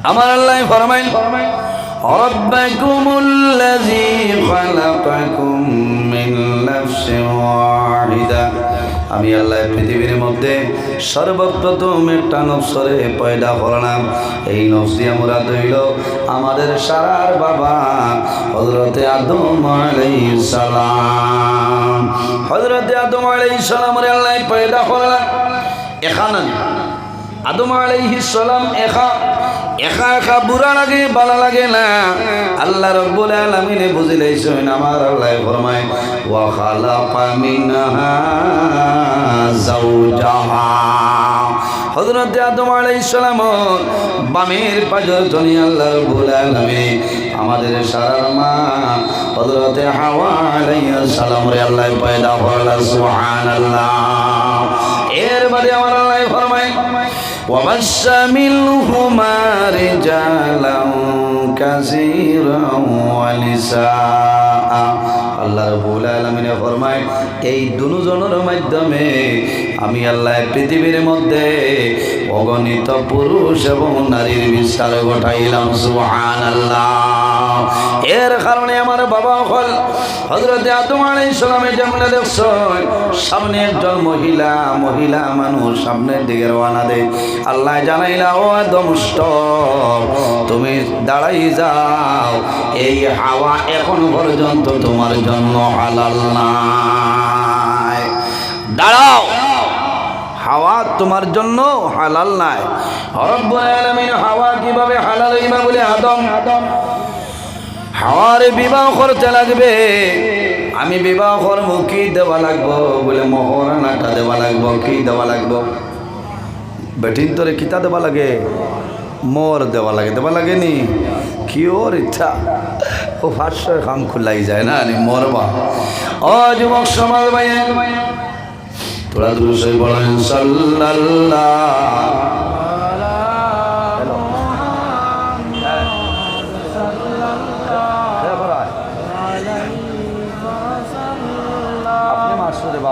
আমার আল্লাহ ফরমাইল রাব্বাকুমুল্লাযী খালাকাকুম মিন নাফসিন ওয়াহিদা, আমি আল্লাহ পৃথিবীর মধ্যে সর্বপ্রথম একটা নফসরে পয়দা করলাম। এই নফস দিয়ে আমরা দইল আমাদের সারার বাবা হযরতে আদম আলাইহিস সালাম। হযরতে আদম আলাইহিস সালামের আল্লাহ পয়দা করলাম এখানে। আদম আলাইহিস সালাম একা একা বুড়া লাগে, ভালো লাগে না। আল্লাহ রাব্বুল আলামিন বুঝিলাইছেন। আমার আল্লাহ ফরমায় ওয়া খালাকা মিনহা যাওজাহা। হযরত আদম আলাইহিস সালাম বামের পাজর ধনি আল্লাহ রাব্বুল আলামিন আমাদের সারার মা হযরত হাওয়া আলাইহিস সালাম রে আল্লাহ পয়দা করলেন। সুবহানাল্লাহ। এর বাদে আমার আল্লাহ ফরমায় وَبَثَّ مِنْهُمَا رِجَالًا كَثِيرًا وَنِسَاءً। আল্লাহ রাব্বুল আলামিন ফরমায় এই দুজনের মাধ্যমে আমি আল্লাহ পৃথিবীর মধ্যে অগণিত পুরুষ এবং নারীর বিস্তার ঘটাইলাম। সুবহানাল্লাহ। এর কারণে আমার বাবা হল হযরত আদম আলাইহিস সালামের যেমনে দেখছেন সামনে একজন মহিলা মানুষ সামনের দিকে রওনা দেয়। আল্লাহ জানাইলা ও আদম স্টপ, তুমি দাঁড়াই যাও, এই হাওয়া এখন পর্যন্ত তোমার জন্য হালাল নাই। দাঁড়াও, হাওয়া তোমার জন্য হালাল নাই। রব্বুল আলামিন হাওয়া কিভাবে হালাল হইবা বলে আদম হাওয়ার বিবাহ করতে লাগবে। আমি বিবাহ করবো, কি দেওয়া লাগবো বলে মোহরানাটা দেওয়া লাগবো। কি দেওয়া লাগবো? বেটিন তোরে কিতা দেওয়া লাগে? মোর দেওয়া লাগে। দেওয়া লাগে নি? কি ওর ইচ্ছা ও 500 কাম খুলাই যায় না নি মরবা। ও যুবক সমাজ ভাই, তোরা দুরূদ বলেন সাল্লাল্লাহু।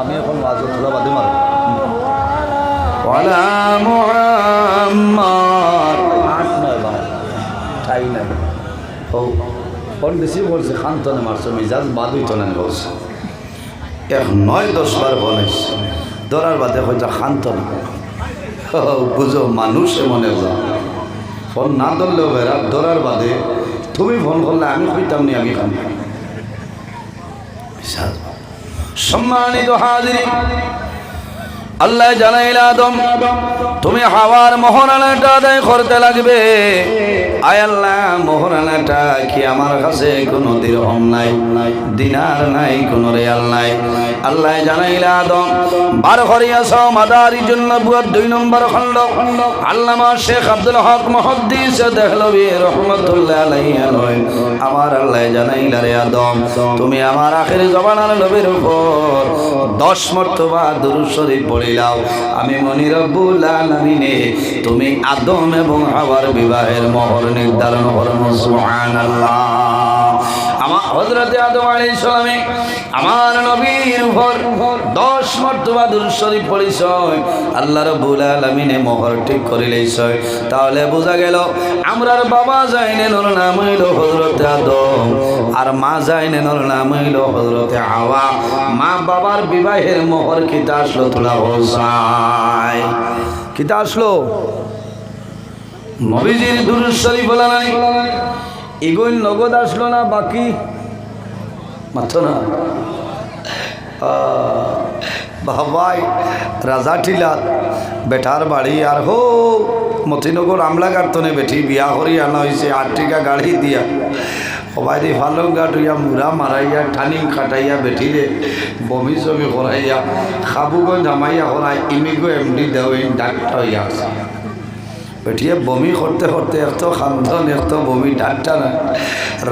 আমি এখন ওয়াজে তোলা বাদে মারব। ওয়ালা মুহাম্মদ 8-9 বার তাই নাই। ও কোন বেশি বলছে খান্তনে মারছো, মিজাজ বাদুই তো না বলছে। 9-10 বার বলেছে দরার বাদে হয়তো খান্তন। বুঝো মানুষ মনে হয় ফোন না ধরলেও বেড়া দরার বাদে তুমি ফোন করলে আমি কইতাম নি আমি খান। সম্মানিত হাজিরিন, আল্লাহ জানাইল আদম তুমি হাওয়ার মোহরানাটা আদায় করতে লাগবে। আয় আল্লাহ, মোহরানাটা কি আমার কাছে কোনো দিরহম নাই, দিনার নাই, কোনো রিয়াল নাই। আল্লাহ জানাইল আদম 12 করিয়াছ মাদারিজুন নবুয়্যত 2 নম্বর খণ্ড আল্লামা শেখ আব্দুল হক মুহাদ্দিস দেহলভী রাহমাতুল্লাহ আলাইহি আমার আল্লাহ জানাইল রে আদম তুমি আমার আখির জমানার নবীর উপর 10 মর্তবা দুরূদ শরীফ পড়িলাও। আমি মনি রব্বুল আলামিনে তুমি আদম এবং হাওয়ার বিবাহের মোহর নির্ধারণ করুন। সুবহানাল্লাহ। আমার হযরত আদম আলাইহিস সালামে আমার নবীর উপর 10 মর্তবা দুরূদ শরীফ পড়িছ, আল্লাহ রাব্বুল আলামিনে মোহর ঠিক করে লইছ। তাহলে বোঝা গেল আমরার বাবা জাইনের নাম হইল হযরত আদম আর মা জাইনের নাম হইল হযরত হাওয়া। মা বাবার বিবাহের মোহর কিতা আসলো তোলা হোসাই, কিতা আসলো নবীজির দুরূদ শরীফ বলা নাই। এগুন নগদ আসলো না, বাকি মাত্র না বাবাই রাজা টিলাত বেটার বাড়ি আর হো মতিনগর আমলা গার্তনে বেটি বিয়া করি আনা হয়েছে 8 টাকা গাড়ি দিয়া সবাই ফালং গাট হইয়া মুড়া মারাইয়া ঠানি কাটাইয়া বেটিরে বমি চমি করাইয়া খাবুগঞ্জ জামাইয়া করাই ইমিগো এমডি দেওয়া ডাক্তার হইয়া আছে। বেটিয়ে বমি করতে করতে এত খান্দন এত বমি ডাক্তা না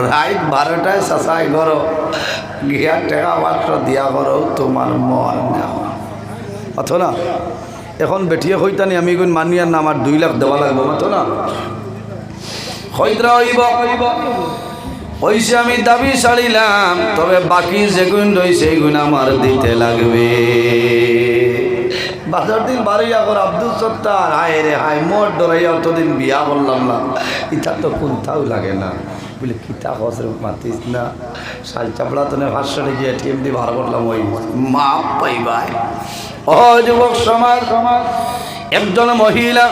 রাইট 12টায় চাচাই করো গিয়া টেকা মাত্র দিয়া করো তোমার মন অথ না। এখন বেটিয়ে হইতানি আমি কোন মানিয়ার নাম আর 2 লাখ দেওয়া লাগবো মাত্র না হইতরা হইব হইছে। আমি দাবি ছাড়িলাম, তবে বাকি যেগুণ রয়েছে এইগুণ আমার দিতে লাগবে। বাজার দিন বাড়িয়া করে আব্দুল সত্তার হায় রে হায় মোট ডরাইয়া অতদিন বিয়া বললাম না ইটা তো কোনটাও লাগে না বলে কিতা হসরে মাতিস না শাল চাপড়া তো ভাষ্যে গিয়ে এটিএম দিয়ে বার করলাম ওই মা পাইবাই ও যুবক সমাজ একজন মহিলা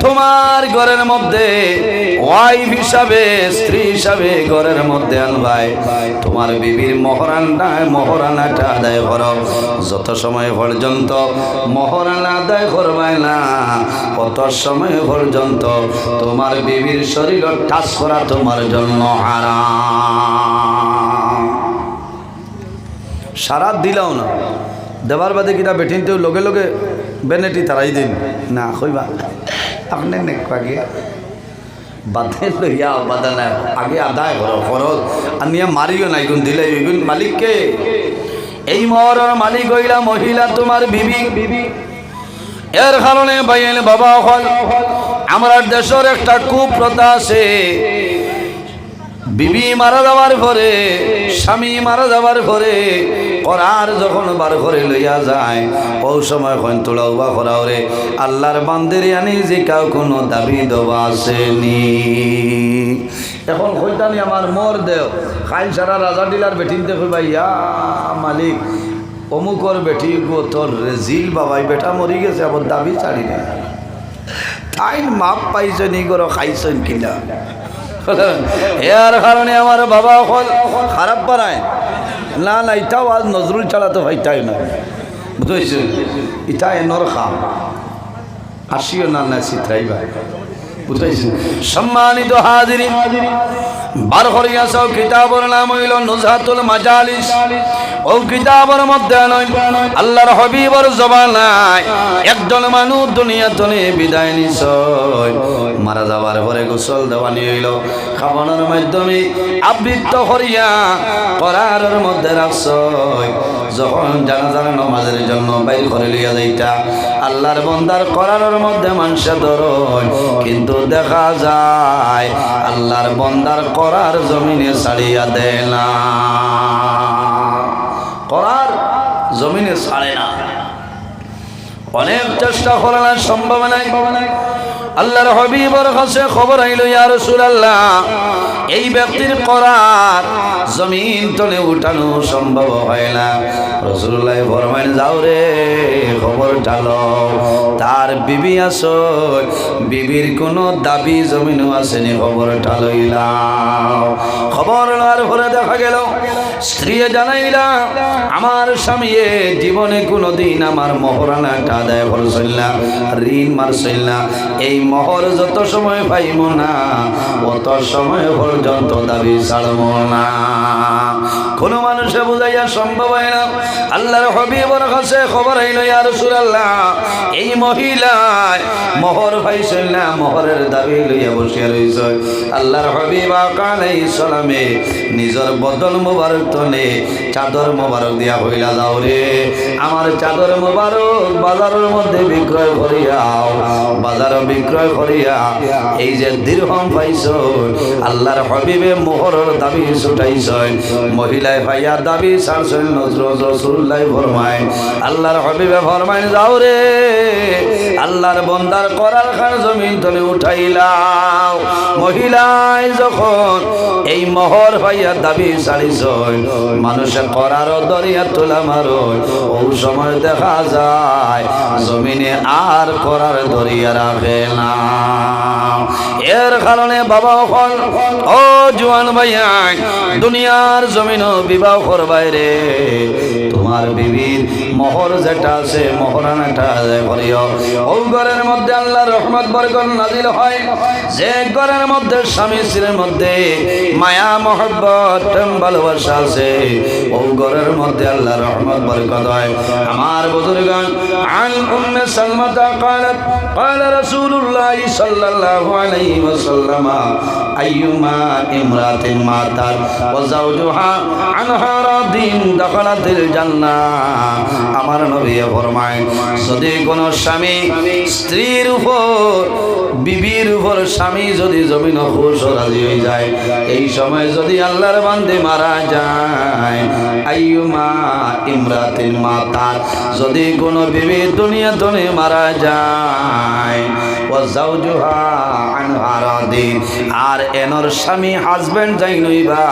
তোমার ঘরের মধ্যে ওয়াইফ হিসাবে স্ত্রী হিসাবে ঘরের মধ্যে আনবাই তোমার বিবির মহরানাটা আদায় করো যত সময় পর্যন্ত মহরানা আদায় করবাই না কত সময় পর্যন্ত তোমার বিবির শরীর টাচ করা তোমার জন্য হারাম সারা দিলাও না দেবার বাদে কিনা বেঠিনতেও লগে লগে বেনেটি তারাই দিন না কইবা আপনি নেকবাগে বাদে লইয়া বাদা না আগে আদায় করো ফরজ আর নিয়ে মারিও নাই গুণ দিলে এগুন মালিককে এই মহরের মালিক হইলা মহিলা তোমার বিবি এর কারণে ভাইয়ের বাবা হল আমার দেশের একটা কুপ্রথা আছে বিবি মারা যাওয়ার পরে স্বামী মারা যাওয়ার পরে করার যখন বার করে লইয়া যায় ওই সময় কইন তোলাও বা করাও রে আল্লাহর বান্দিরে আনি যে কাউ কোনো দাবি দেওয়া আসেনি এখন কইতানি আমার মোর দেও খাইল সারা রাজা ডিলার বেটিনতে কইবা ইয়া মালিক অমুকর বেটি গো তোর রেজিল বাবাই বেটা মরি গেছে আবার দাবি ছাড়ি না তাই মাপ পাইছনি গরো খাইছেন কিনা এর কারণে আমার বাবা খারাপ পারায় না না এটাও আজ নজরুল ছাড়া তো ভাইটাই না বুঝেছেন এটা এনর খাম আসিও না না সিথাই ভাই বুঝেছেন সম্মানিত হাজিরিন বার করিয়া সব কিতাবের নাম হইল নুজহাতুল মাজালিস ও কিতাবের মধ্যে আল্লাহর হাবিবের জবানায় একজন মানুষ দুনিয়া থেকে বিদায় নিছয় মারা যাওয়ার পরে গোসল দেওয়ানি হইল খাবানোর মাধ্যমে আবৃত্ত করিয়া করারের মধ্যে রাখছয় যখন জানাজার নামাজের জন্য বাইর করে লইয়া যাইতা আল্লাহর বান্দার করারের মধ্যে মানুষে ধরয় কিন্তু দেখা যায় আল্লাহর বান্দার করার জমিনে ছাড়িয়া দেয় না করার জমিনে ছাড়ে না অনেক চেষ্টা করলাম সম্ভব নাই আল্লাহর হাবিবের কাছে খবর আইল ইয়া রাসূলুল্লাহ এই ব্যক্তির করার জমিন তলে উঠানো সম্ভব হয় না রাসূলুল্লাহ ফরমাইলেন যাও রে খবর ঢালো তার বিবি আছে বিবির কোনো দাবি জমিনও আসেনি খবর ঢালইলাম খবর লওয়ার পরে দেখা গেল স্ত্রী জানাইলা আমার স্বামী জীবনে কোনোদিন আমার মহরানাটা আদায় করছিল না ঋণ মারছিল না এই মোহর যত সময় পাইব না অত সময় পর্যন্ত দাবি ছাড়ব না কোন মানুষে বুঝাইয়া সম্ভব হয় না আল্লাহর হাবিবের কাছে খবর আইল ইয়া রাসূলুল্লাহ এই মহিলা মোহর পাইছিল না মোহরের দাবি লইয়া বসিয়া রইছে আল্লাহর হাবিব আলাইহিস সালামে নিজের বদন মোবারক তনে চাদর মোবারক দিয়া হইলা যাও রে আমার চাদর মোবারক বাজারের মধ্যে বিক্রয় করিয়াও বাজার বিক্রয় করিয়া এই যে দিরহাম পাইছো আল্লাহর হাবিবে মোহরের দাবি ছুটাইছেন মহিলায় ভাইয়া দাবি ছাড়ছেন নজরুল রাসূলুল্লাহ ফরমায় আল্লাহর হাবিবে ফরমায় যাও রে আল্লাহর বান্দার করার খান জমিন তলে উঠাইলাও মহিলায় যখন এই মোহর ভাইয়া দাবি ছাড়িছেন মানুষের করার দরিয়া তোলা মারো ওই সময় দেখা যায় জমিনে আর করার দরিয়া রাখে না এর কারণে বাবা হল ও জওয়ান ভাইয়া দুনিয়ার জমিন বিবাহ করবাই রে তোমার বিবির মোহর যেটা আছে মোহরানাটা আদায় করিও ওই ঘরের মধ্যে আল্লাহর রহমত বরকত নাজিল হয় যে ঘরের মধ্যে স্বামী স্ত্রীর মধ্যে মায়া মহব্বত ভালোবাসা আছে ওই ঘরের মধ্যে আল্লাহর রহমত বরকত হয় আমার বুজুর্গান আন উম্মে সালমাতা قالت قال رسول الله صلى الله عليه وسلم ايما امراه ماتت وزوجها عنها راض دخلت الجنه আমার নবী ফরমায় যদি কোন স্বামী স্ত্রীর উপর বিবির উপর স্বামী যদি জমি জমিন খুশ রাজি হয়ে যায়। এই সময় যদি আল্লাহর বান্দে মারা যায়, আইয়ুমা ইমরাতিন মাতা, যদি কোনো বিবি দুনিয়া তনে মারা যায়, ওয়া যাওজুহা আনহা রাদি, আর এনর স্বামী হাজবেন্ড যাই নইবা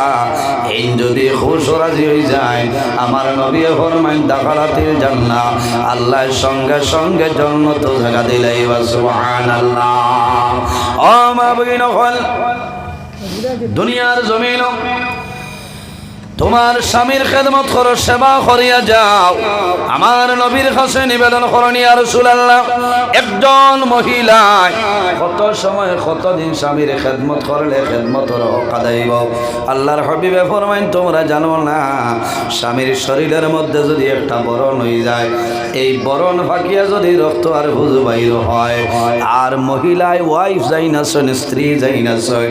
এই যদি খুশ রাজি হয়ে যায়, আমার নবী ফরমায় দাখালাতিল জান্নাহ, আল্লাহর সঙ্গে সঙ্গে জান্নাত জায়গা দিলাই। সুবহানাল্লাহ। ও মা বইন হল দুনিয়ার জমিন তোমার স্বামীর খেদমত করো, সেবা করিয়া যাও। আমার নবীর কাছে নিবেদন করনি ইয়া রাসূলুল্লাহ, একজন মহিলা কত সময় কতদিন স্বামীর খেদমত করলে খেদমতের হক আদায়ব। আল্লাহর হাবিবে ফরমাইন তোমরা জানো না, স্বামীর শরীরের মধ্যে যদি একটা বরণ হয়ে যায়, এই বরণ ফাঁকিয়া যদি রক্ত আর হুজু বাইর হয়, আর মহিলায় ওয়াইফ যাই না শোন, স্ত্রী যাই না শোন,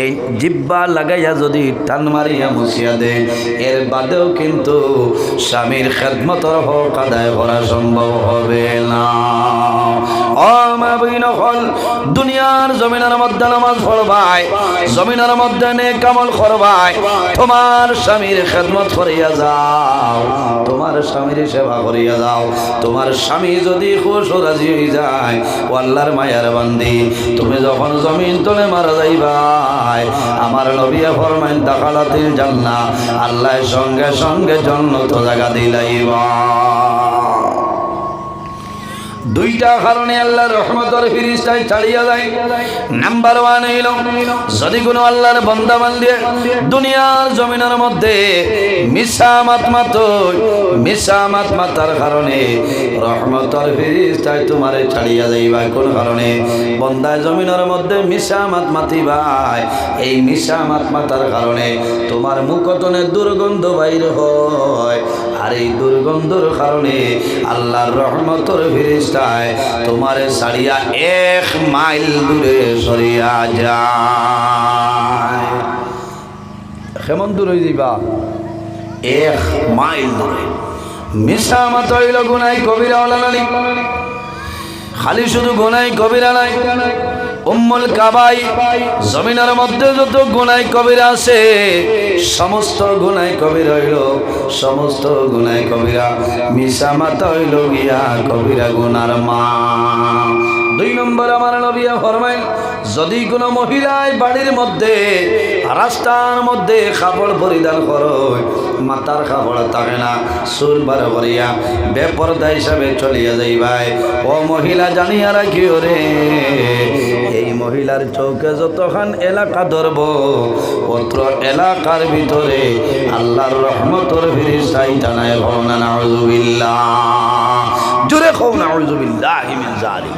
এই জিব্বা লাগাইয়া যদি টান মারিয়া মুছিয়া দেয়, এর বাদেও কিন্তু স্বামীর খেদমতের হক আদায় করা সম্ভব হবে না। ও মা বইন হল দুনিয়ার জমিনের মধ্যে নামাজ পড়বাই, জমিনের মধ্যে নেক আমল করবাই, তোমার স্বামীর খেদমত করিয়া যাও, তোমার স্বামীর সেবা করিয়া যাও। তোমার স্বামী যদি খুশ রাজি হয়ে যায়, ও আল্লাহর মায়ার বান্দি, তুমি যখন জমিন তলে মারা যাইবাই, আমার নবী ফরমাইন দাখালাতিল জান্নাহ, আল্লাহ সঙ্গে সঙ্গে জান্নাত জায়গা দিলাইবা। দুইটা কারণে আল্লাহর রহমতের ফিরিস্তায় ছাড়িয়া যায়। নাম্বার 1 হইল, যদি কোনো আল্লাহর বান্দা বান্দি দুনিয়ার জমিনের মধ্যে মিশা মাতার কারণে রহমতের ফিরিস্তায় তোমারে ছাড়িয়া যাইবা। কোন কারণে? বান্দা জমিনের মধ্যে মিশা মাতিবাই, এই মিশা মাতার কারণে তোমার মুখতনে দুর্গন্ধ বাইর হয়, আর এই দুর্গন্ধর কারণে আল্লাহর রহমতের ফিরিস্তায় তোমারে ছাড়িয়া 1 মাইল দূরে সরিয়া যায়। কেমন দূর হয়ে যাইবা? 1 মাইল দূরে। মিশা মাত হইল গুনাই কবিরা ওলানালি, খালি শুধু গুনাই কবিরা নাই, উম্মুল কাবাই, জমিনের মধ্যে যত গুনাই কবিরা আছে সমস্ত গুনাই কবিরা হইল, সমস্ত গুনাই কবিরা মিশা মাতা হইল গিয়া কবিরা গুনার মা। 2 নম্বর আমার নবী ফরমাইন, যদি কোনো মহিলায় বাড়ির মধ্যে রাস্তার মধ্যে কাপড় পরিধান করো, মাথার কাপড় থাকে না, চুল বার করিয়া বেপরদা হিসাবে চলিয়া যাইবাই, ও মহিলা জানিয়া রাখিও রে, এই মহিলার চৌকে যতখান এলাকা ধরব, পত্র এলাকার ভিতরে আল্লাহর রহমতের ফিরিস্তাই জানায় ভরনা। নাউযুবিল্লাহ, জোরে কও নাউযুবিল্লাহি মিন যালিক।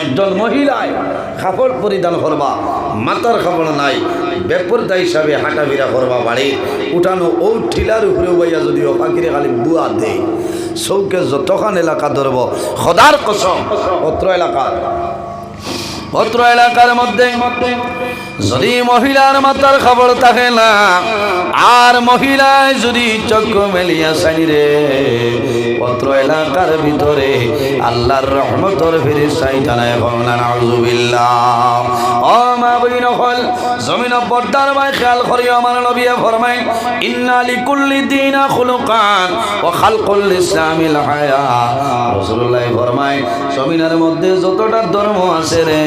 একজন মহিলায় কাপড় পরিধান করবা, মাথার কাপড় নাই, বেপরদা হিসাবে হাঁটাফেরা করবা, বাড়ি উঠানো ও ঠিলার উপরে বাইয়া যদি পাখিরে খালি বুয়া দেয়, চৌকে যতখান এলাকা ধরব, খোদার কসম অত্র এলাকার মধ্যে যদি মহিলার মাথার কাপড় থাকে না, আর মহিলায় যদি চক্ষু মেলিয়া চাই রে, অত্র এলাকার ভিতরে আল্লাহর রহমতের ফিরিস্তাই জানায় ভরনা। নাউযুবিল্লাহ। ও মা বইন হল জমিন পর্দার ভাই খেয়াল করিও, আমার নবী ফরমায়, ইন্না লিকুল্লি দীনা খুলুকান ওয়া খালকুল ইসলামিল হায়া। রাসূলুল্লাহ ফরমায়, জমিনের মধ্যে যতটা ধর্ম আছে রে,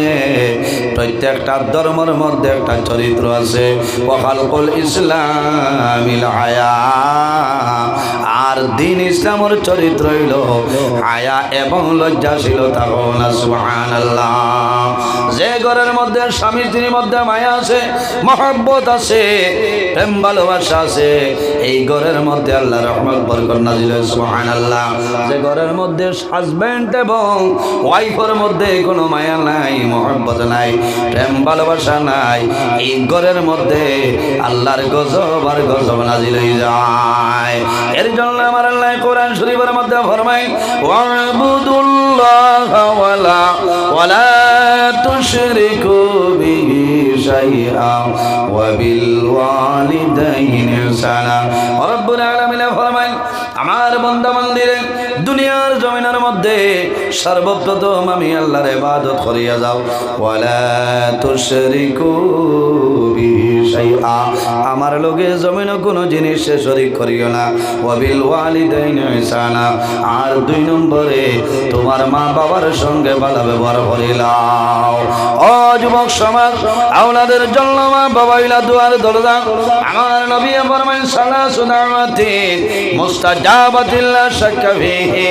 প্রত্যেকটা ধর্মের মধ্যে একটা চরিত্র আছে, ওয়া খালকুল ইসলামিল হায়া, আর দিন ইসলামের চরিত্র হইল হায়া এবং লজ্জাশীলতা। সুবহানাল্লাহ। যে ঘরের মধ্যে স্বামী স্ত্রীর মধ্যে মায়া আছে, মহব্বত আছে, প্রেম ভালোবাসা আছে, এই ঘরের মধ্যে আল্লাহ রহমত বরকত নাজিল হয়। সুবহানাল্লাহ। যে ঘরের মধ্যে হাজবেন্ড এবং ওয়াইফের মধ্যে কোনো মায়া নাই, মহব্বত নাই, প্রেম ভালোবাসা নাই, এই ঘরের মধ্যে আল্লাহর গজব আর গজব নাজিল হয়ে যায়। এর জন্য আমার আল্লাহ কোরআন শরীফের মধ্যে ফরমায়, ওয়াবুদুল্লাহা ওয়ালা তুশরিকু বিহি শাইআ ওয়া বিল ওয়ালিদাইনি ইহসানা। রব্বুল আলামিন ফরমায়, আমার বান্দা বান্দীরে দুনিয়ার জমিনের মধ্যে সর্বপ্রথম আমি আল্লাহর ইবাদত করিয়া যাও ওয়ালা তুশরিকু বিহি শাইআ আমার লগে জমিন কোনো জিনিস শরীক করিও না ওয়াবিল ওয়ালিদাইনি ইহসানা আর 2 নম্বরে তোমার মা বাবার সঙ্গে ভালো ব্যবহার করিলাও ও যুবক সমাজ আওলাদের জন্য মা বাবা ইলা দুয়ার দরজা আমার নবী ফরমান সালাসু দাওয়াতিন মুস্তাজাবাতিল লা শাক্কা ফিহি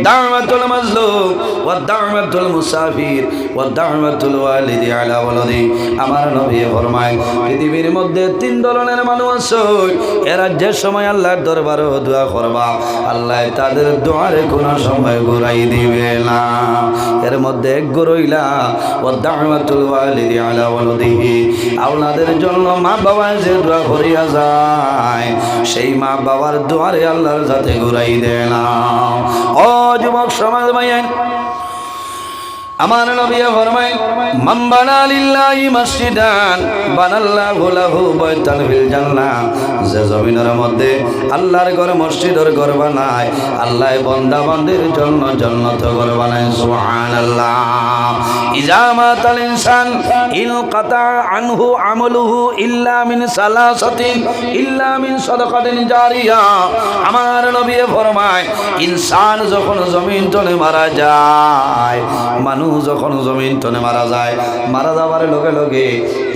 দাওয়াতুল মাজলুম ওয়া দাওয়াতুল মুসাফির ওয়া দাওয়াতুল ওয়ালিদি আলা ওয়ালাদি আমার নবী ফরমায় পৃথিবীর মধ্যে 3 ধরনের মানুষ আছে এরা যে সময় আল্লাহর দরবারে দোয়া করবা আল্লাহ তাদের দোয়ারে কোনো সময় ঘুরাই দিবে না এর মধ্যে এক গরইলা ওয়া দাওয়াতুল ওয়ালিদি আলা ওয়ালাদিহি আওলাদের জন্য মা বাবা যে দোয়া করিয়া যায় সেই মা বাবার দোয়ারে আল্লাহর সাথে ঘুরাই দেয় না ও যুবক সমাজ ভাইয়ের আমার নবী ফরমায় মান বানা লিল্লাহি মসজিদান বানাল্লাহু লাহু বাইতান ফিল জান্নাহ যে জমিনের মধ্যে আল্লাহর ঘর মসজিদের ঘর বানায় আল্লাহ বান্দা বান্দির জন্য জান্নাত ঘর বানায় সুবহানাল্লাহ ইজা মাতাল ইনসান ইনকাতা আনহু আমালুহু ইল্লা মিন সালাসাতিন ইল্লা মিন সাদাকাতিন জারিয়া আমার নবী ফরমায় ইনসান যখন জমিন তলে মারা যায় মানুষ যখন জমিন তলে মারা যায় মারা যাবার লগে লগে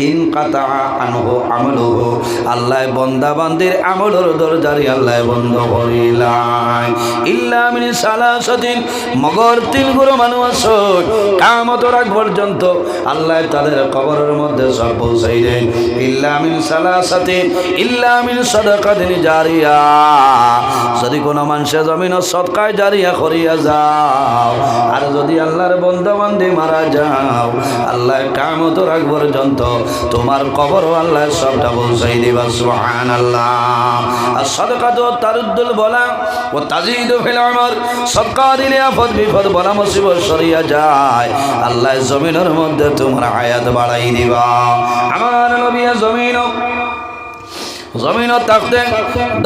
ইনকাতা আনহু আমালুহু আল্লাহ বান্দা বান্দির আমলের দরজারি আল্লাহ বন্ধ করিলাই ইল্লা মিন সালাসাতিন মগর 3 গুরু মানুষ আছে কিয়ামতের আগ পর্যন্ত আল্লাহ তাদের কবরের মধ্যে সব পৌঁছাই দেন ইল্লা মিন সালাসাতিন ইল্লা মিন সাদাকাতিন জারিয়া যদি কোনো মানুষ জমিন সদকায় জারিয়া করিয়া যাও আর যদি আল্লাহর বান্দা বান্দি মারা যাও আল্লাহ কিয়ামতের আগ পর্যন্ত তোমার কবর আল্লাহ সবটা পৌঁছাই দিবা সুবহানাল্লাহ আর সাদাকাতু তারুদ্দুল বলা ও তাজিদু ফিল আমর সদকা দিলে আফত বিপদ বলা মুসিবত সরিয়া যায় আল্লাহ জমিনের মধ্যে তোমার হায়াত বাড়াই দিবা আমার নবী জমিন থাকতে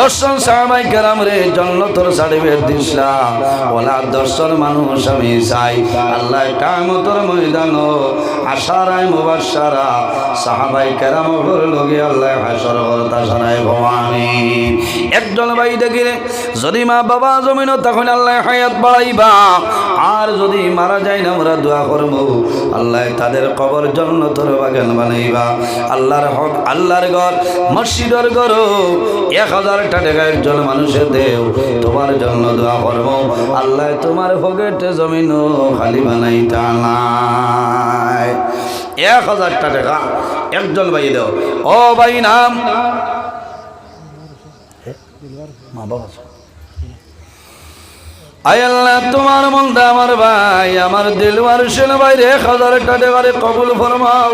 দর্শন সাহাবাই কেরাম রে জান্নাতের সার্টিফিকেট দিছলা ওলা দর্শন মানুষ আমি চাই আল্লাহ কিয়ামতের ময়দান আশারায় মুবাশশারা সাহাবাই কেরামের লগে আল্লাহ হাসর করতা শোনায় আমিন একজন ভাই দেখিলে যদি মা বাবা জমিন তখন আল্লাহ হায়াত বাড়াইবা আর যদি মারা যায় না আমরা দোয়া করব আল্লাহ তাদের কবর জান্নাতের বাগান বানাইবা আল্লাহর হক আল্লাহর ঘর মসজিদের করো 1000 টাকা একজন মানুষের দেও তোমার জন্য দোয়া করব আল্লাহ তোমার পকেটে জমিন খালি বানাইতা নাই 1000 টাকা একজন ভাই দাও ও ভাই নাম মা বাবা আয় আল্লাহ তোমার মনটা আমার ভাই আমার দিলওয়ার সেন ভাই 1000 টাকা কবুল ফরমাও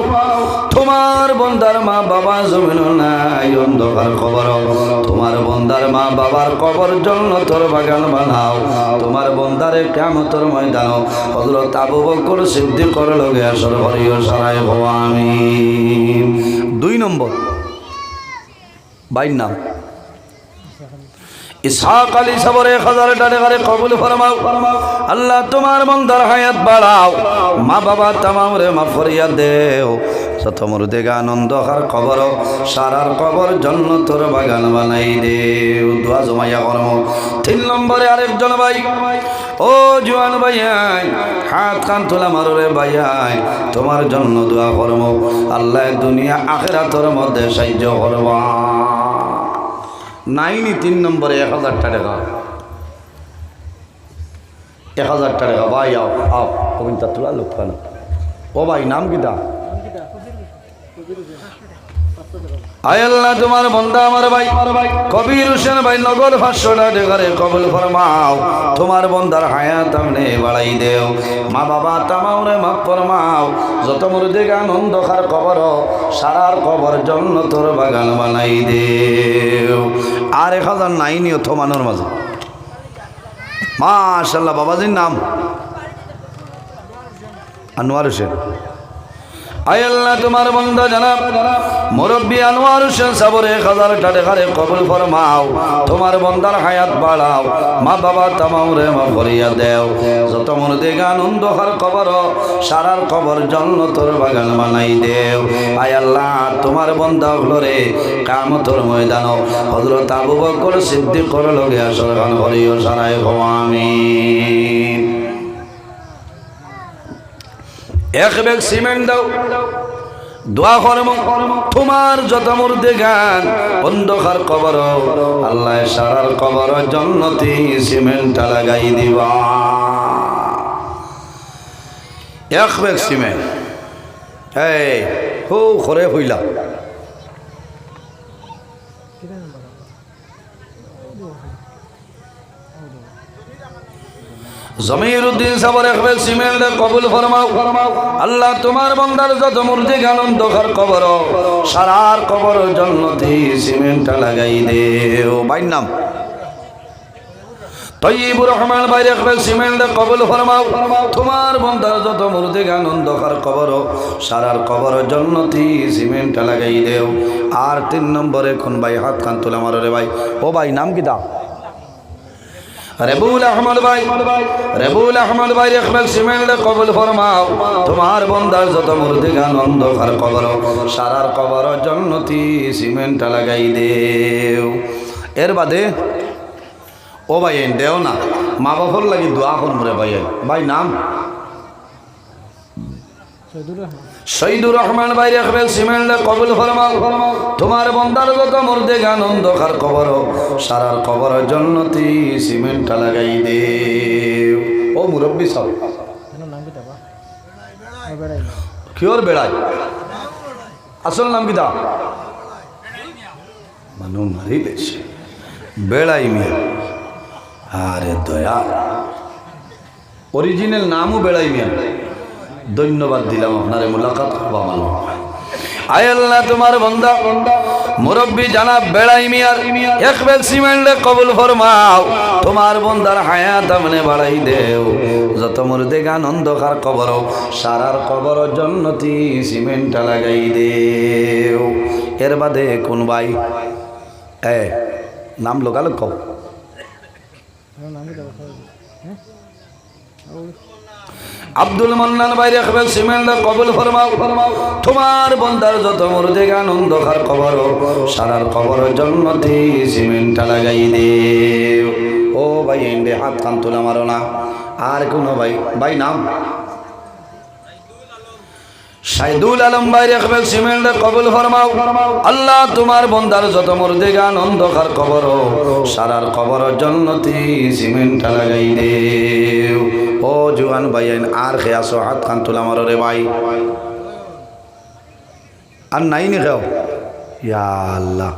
তোমার বন্দার মা বাবা জমিন নাই অন্ধকার কবর তোমার বন্দার মা বাবার কবর জান্নাতের বাগান বানাও তোমার বন্দারে কিয়ামতের ময়দান হযরত আবু বকর সিদ্দিকের লগে আসর করিও সারাই হও আমিন 2 নম্বর ভাইর নাম ইসহাক আলী সাবর 1000 টাকা কবুল ফরমাও আল্লাহ তোমার বন্দার হায়াত বাড়াও মা বাবা তামাম রে মাফ করিয়া দেও যত মুর্দেগা আনন্দকার কবর সারার কবর জান্নাতের বাগান বানাই দেও দোয়া জমাইয়া করম 3 নম্বরে আরেকজন ভাই ও জওয়ান ভাই হাত কান তোলা মারো রে ভাই তোমার জন্য দোয়া করম আল্লাহ দুনিয়া আখিরাতের মধ্যে সাহায্য করবা নাইনি 3 নম্বরে 1000 টাকা 1000 টাকা ভাই আও কবিতা তোলা লোক কেন ও ভাই নাম কিটা আয় আল্লাহ তোমার বান্দা আমার ভাই কবির হোসেন ভাই নগর 500 টাকা কবুল ফরমাও তোমার বান্দার হায়াত আমনে বাড়াই দেও মা বাবা তামাউরে মাফ ফরমাও যত মুর্দেগা আনন্দকার কবর সারার কবর জান্নাতের বাগান বানাই দেও আর 1000 নাই নিও থমানোর মাঝে মাশাআল্লাহ বাবাজির নাম আনোয়ার হোসেন আয় আল্লাহ তোমার বান্দা জানাব মুরব্বি আনোয়ার হোসেন সাবরে 1000 টাকা কবুল ফরমাও তোমার বান্দার হায়াত বাড়াও মা বাবা তামাউরে মা ভরিয়া দেও যত মুর্দে আনন্দ হার কবর সারার কবর জান্নাতের বাগান বানাই দেও আয় আল্লাহ তোমার বান্দা হলরে কিয়ামতের ময়দান হযরত আবু বকর সিদ্দিকের লগে আসর গান ভরিও সারায় আমিন এক ব্যাগ সিমেন্ট দাও দোয়া করব তোমার যত মুর্দে গান অন্ধকার কবর আল্লাহ সারার কবর জান্নাতি সিমেন্ট লাগাই দিবা এক ব্যাগ সিমেন্ট এই হো করে হইলা জমিরউদ্দিন সাবর এক ব্যাগ সিমেন্ট কবুল ফরমাও আল্লাহ তোমার বান্দার যত মুর্দে গান অন্ধকার কবর সারার কবর জান্নাতি সিমেন্ট লাগাই দেও ভাই নাম তৈয়বুর রহমান ভাই এক ব্যাগ সিমেন্ট কবুল ফরমাও তোমার বান্দার যত মুর্দে গান অন্ধকার কবর সারার কবর জান্নাতি সিমেন্ট লাগাই দেও আর 3 নম্বরে কোন ভাই হাত কান তোলা মারো রে ভাই ও ভাই নাম কি দা রেবুল আহমদ ভাই এক ব্যাগ সিমেন্ট কবুল ফরমাও তোমার বান্দার যত মুর্দে গান অন্ধকার কবর সারার কবর জান্নাতি সিমেন্ট লাগাই দেও এর বাদে ও ভাই দেও না মা বাবার লাগি দোয়া করুন রে ভাই ভাই নাম শহীদুর রহমান ভাই এক ব্যাগ সিমেন্ট কবুল ফরমাও তোমার বান্দার যত মুর্দে গান অন্ধকার কবর সারার কবর জান্নাতি সিমেন্ট লাগাই দেও ও মুরব্বি সব কিওর বেড়াই আসল নাম কি দা মানু মারি বেশি বেড়াই মিয়া আরে দয়া অরিজিনাল নামও বেড়াই মিয়া ধন্যবাদ দিলাম আপনারে মুলাকাত করবা ভালো আয় আল্লাহ তোমার বান্দা মুরব্বি জানাব বেড়াই মিয়ার এক ব্যাগ সিমেন্ট কবুল ফরমাও তোমার বান্দার হায়াত আমনে বাড়াই দেও যত মুর্দে গান অন্ধকার কবর সারার কবর জান্নাতি সিমেন্ট লাগাই দেও এর বাদে কোন ভাই নাম লোকালো কও আব্দুল মান্নান ভাই এক ব্যাগ সিমেন্ট কবুল ফরমাও তোমার বান্দার যত মুর্দে গান অন্ধকার কবর সারার কবর জান্নাতি সিমেন্ট লাগাই দেও ও ভাই এন্ডে হাত কান তোলা মারো না আর কোন ভাই নাম শাহিদুল আলম ভাই এক ব্যাগ সিমেন্ট কবুল ফরমাও আল্লাহ তোমার বান্দার যত মুর্দে গান অন্ধকার কবর সারার কবর জান্নাতি সিমেন্ট লাগাই দেও ও জুয়ান ভাইয়ান আর খে আসো হাত কান তোলা মারো রে ভাই আর নাই নি খাও ইয়া আল্লাহ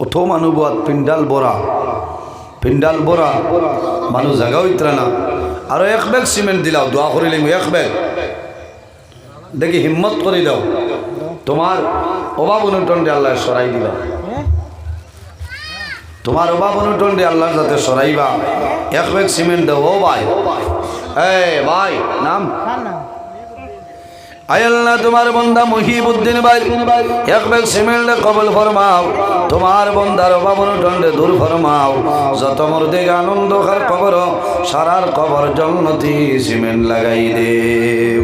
ওঠো মানুষ বাদ পিন্ডাল বরা মানুষ জায়গা হইতরা না আরো এক ব্যাগ সিমেন্ট দিলাও দোয়া করিলে এক ব্যাগ দেখি হিম্মত করে দাও তোমার অভাব অনুটন আল্লাহ সরাই দিবা তোমার অভাব অনুটন আল্লাহ যাতে সরাইবা এক ব্যাগ সিমেন্ট দাও ও ভাই ভাই নাম আয় আল্লাহ তোমার বান্দা মুহিবউদ্দিন ভাই এক ব্যাগ সিমেন্ট কবুল ফরমাও তোমার বান্দার অভাব অনুটন দূর ফরমাও যত মুর্দে গান অন্ধকার কবর সারার কবর জান্নাতি সিমেন্ট লাগাই দেও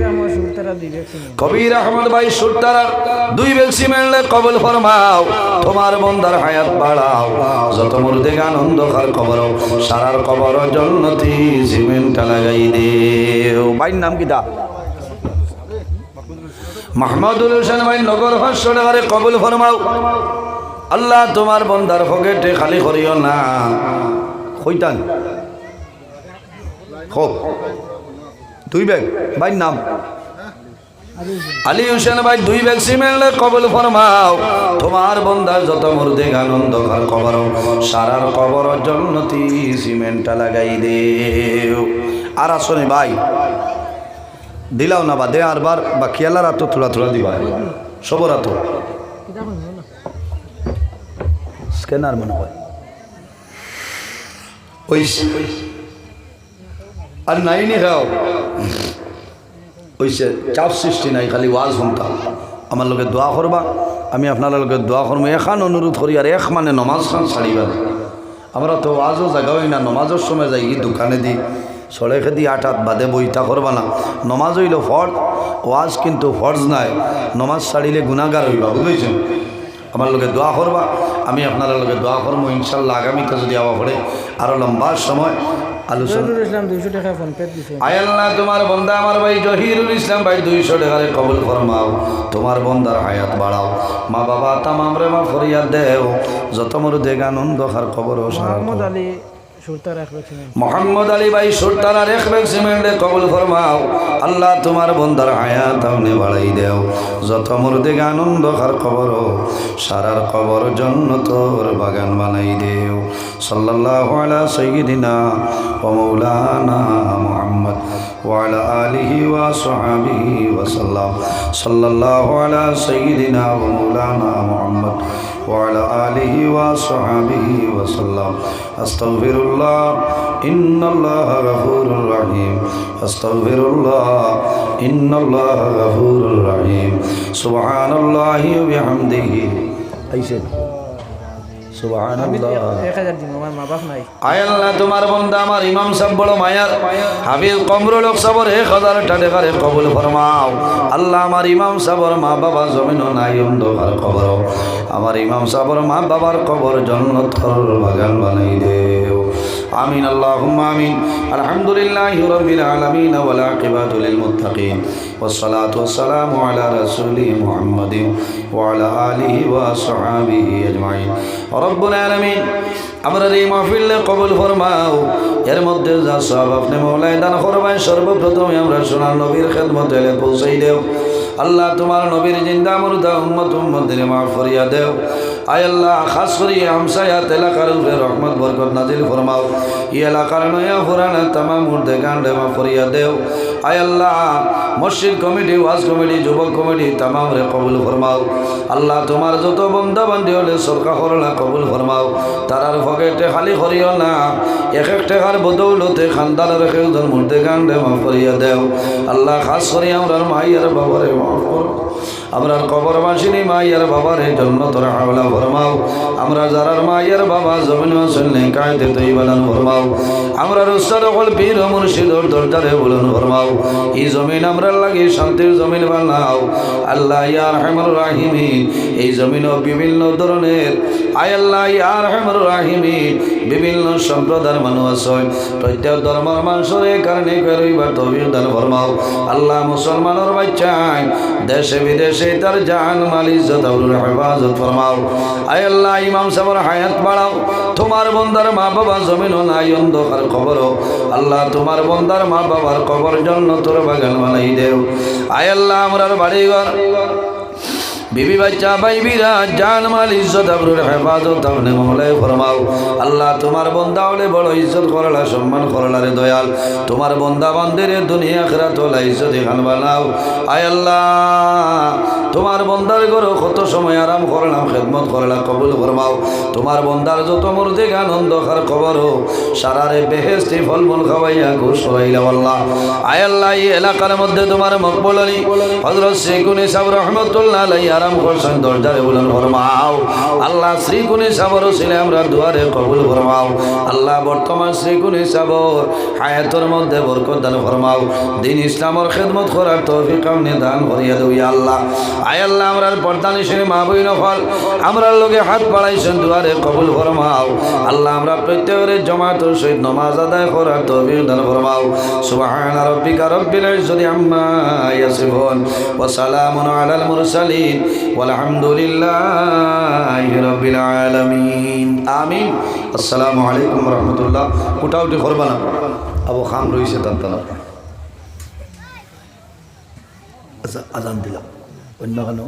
কবির আহমদ ভাই সুরতারা 2 ব্যাগ সিমেন্ট কবুল ফরমাও তোমার বান্দার হায়াত বাড়াও যত মুর্দে গান অন্ধকার কবর সারার কবর জান্নাতি সিমেন্ট লাগাই দেও ভাই নাম কি দা মাহমুদুল হোসেন ভাই নগর 500 টাকা কবুল ফরমাও আল্লাহ তোমার বান্দার পকেটে খালি করিও না কইতান খুব 2 ব্যাগ ভাই নাম আলী হোসেন ভাই 2 ব্যাগ সিমেন্ট কবুল ফরমাও তোমার বান্দার যত মুর্দে গান অন্ধকার কবর সারার কবর জান্নাতি সিমেন্ট লাগাই দেও আর আসনি ভাই দিলাও না বা দে আর বার বা খেয়ালার আতো থোড়া দিবা সবর আতো স্ক্যানার মনে হয় ওই আর নাই নি খাও ওইসে চাপ সৃষ্টি নাই খালি ওয়াজ শুনতাম আমার লোকে দোয়া করবা, আমি আপনার লোকে দোয়া করবো। এখান অনুরোধ করি আর এক মানে নমাজ খান ছাড়িবা। আমরা তো ওয়াজও জাগাই না, নমাজের সময় যাই দোকানে দিই সড়কে দিয়ে আটাত বাদে বইটা করবা না। নমাজ হইল ফর্জ, ওয়াজ কিন্তু ফর্জ নাই। নমাজ ছাড়িলে গুনাহগার হইবা, বুঝেছেন? আমার লোকে দোয়া করবা, আমি আপনার লোকে দোয়া করবো। ইনশাল্লাহ আগামীতে যদি আবার পড়ে আরও লম্বা সময় আলোচনা। আয় আল্লাহ, তোমার বন্দা আমার ভাই জহিরুল ইসলাম ভাই 200 টাকারে কবুল ফরমাও। তোমার বন্দার হায়াত বাড়াও। মা বাবা তামাম রে মা ফরিয়াদ দেও। যত মরু দেখ আনন্দ খার খবর মোহাম্মদ আলী ভাই সুরতারার এক ব্যাগ সিমেন্টে কবুল ফরমাও। আল্লাহ তোমার বন্দার হায়াত আপনি বাড়াই দেও। যত মুর্দে আনন্দ খার খবর সারার খবর জন্য তোর বাগান বানাই দেও। সাল্লাল্লাহু আলা সাইয়্যিদিনা ওয়া মাওলানা মুহাম্মদ ওয়া আলা আলিহি ওয়া সাহবিহি ওয়া সাল্লাম। সাল্লাল্লাহু আলা সাইয়্যিদিনা ওয়া মাওলানা মুহাম্মদ وعلى آله وصحبه وسلم. أستغفر الله إن الله غفور رحيم. أستغفر الله إن الله غفور رحيم. سبحان الله وبحمده. أيسد সুবহানাল্লাহ। আয় আল্লাহ, তোমার বান্দা আমার ইমাম সাহেব বড় মায়ার হাফিজ কমরুল হক সাহেবের 1000 টাকা কবুল ফরমাও। আল্লাহ আমার ইমাম সাহেবের মা বাবা জমিন নাই অন্ধকার কবর, আমার ইমাম সাহেবের মা বাবার কবর জান্নাতের বাগান বানাই দেও। আমিন আল্লাহুম্মা আমিন। আলহামদুলিল্লাহি রাব্বিল আলামিন ওয়াল আকিবাতু লিল মুত্তাকিন والصلاة والسلام على رسول محمد وعلى آله وصحبه أجمعين. رب العالمين আমরা এই মাহফিল কবুল ফরমাও। এর মধ্যে যা সব আপনি মওলাই দান করবেন, সর্বপ্রথমে আমরা সোনার নবীর খেদমতে পৌঁছাই দেও। আল্লাহ তোমার নবীর জিন্দা মুর্দা উম্মত উম্মতের মাফ করিয়া দেও। আয় আল্লাহ, খাস করি হামসায়াত এলাকার উপরে রহমত বরকত নাজিল ফরমাও। এই এলাকার নয়া পুরানা তামাম মুর্দে গান্ডে মাফ করিয়া দেও। আয় আল্লাহ, মসজিদ কমিটি, ওয়াজ কমিটি, যুবক কমিটি তামাম রে কবুল ফরমাও। আল্লাহ তোমার যত বন্দা বান্দি হলে সরকার করলা কবুল ফরমাও। তারার পকেটে খালি করিও না, এক এক টাকার বদৌলতে খানদান রেখে ওদের মুর্দে গান্ডে মাফ করিয়া দেও। আল্লাহ খাস করি আমরার মাইয়ার বাবারে মাফ করো। আমরার কবর বাসিনী মাইয়ার বাবারে জান্নাতুল আলা ফরমাও। আমরা যারার মাইয়ার বাবা জমিন আসলে কায়দে তৈবাদান ফরমাও। আমরার উস্তাদ হল পীর মুর্শিদর দরজারে বলুন ফরমাও। এই জমিন আমরার লাগে শান্তির জমিন বানাও। আল্লাহ ইয়া আরহামুর রাহিমিন, এই জমিনও বিভিন্ন ধরনের আয় আল্লাহ ইয়া আরহামুর রাহিমিন বিভিন্ন সম্প্রদায়ের মানুষ আছে। প্রত্যেক ধর্মের মানুষের কারণে করিবার তৌফিক দান ফরমাও। আল্লাহ মুসলমানের বাচ্চায় দেশে বিদেশে তার জান মাল ইজ্জত আবরুর হেফাজত ফরমাও। আয় আল্লাহ ইমাম সাহেবের হায়াত বাড়াও। তোমার বন্দার মা বাবা জমিন নাই অন্ধকার কবর, আল্লাহ তোমার বন্দার মা বাবার কবর জান্নাতের বাগান বানাই দেও। আয় আল্লাহ আমরার বাড়িঘর বিবি বাচ্চা বাইবিরা জান মাল ইজ্জত আবরুর হেফাজত আপনি মওলাই ফরমাও। আল্লাহ তোমার বন্দা হলে বড় ইজ্জত করলা, সম্মান করলা রে দয়াল। তোমার বন্দা বান্দিরে দুনিয়া আখিরাত হলা ইজ্জত এখান বানাও। আয় আল্লাহ তোমার বন্দার ঘরে কত সময় আরাম করলাম, খেদমত করলাম, কবুল ফরমাও। তোমার বন্দার যত মুর্দে আনন্দ খার খবর সারারে বেহেশতি ফলমূল খাওয়াইয়া ঘুষ করাইলা আল্লাহ। আয় আল্লাহ এই এলাকার মধ্যে তোমার মকবুল আলী হযরত শ্রীকুনি সাহেব রহমতুল্লাহ আলাইহি আরাম করছেন, দরজারে বলুন ফরমাও। আল্লাহ শ্রীকুনি সাহেবের ছেলে আমরা দুয়ারে কবুল ফরমাও। আল্লাহ বর্তমান শ্রীকুনি সাহেবের হায়াতের মধ্যে বরকত দান ফরমাও। দিন ইসলামের খেদমত করার তৌফিক আপনি দান করিয়া দেও ইয়া আল্লাহ। আয় আল্লাহ আমরার পর্দানিশীল মা বই নফল আমরার লোকে হাত বাড়াইছেন, দুয়ারে কবুল ফরমাও। আল্লাহ আমরা প্রত্যেকের জামাতের সহিত নামাজ আদায় করার তৌফিক দান ফরমাও। সুবহানা রাব্বিকা রাব্বিল ইজ্জতি আম্মা ইয়াসিফুন ওয়া সালামুন আলাল মুরসালিন ওয়ালহামদুলিল্লাহি রাব্বিল আলামিন। আমিন। আসসালামু আলাইকুম ওয়া রাহমাতুল্লাহ। উঠাউটি করবা না, আবু খাম রইছে তান্তানা। আচ্ছা আজান দিলাম অন্য কোনো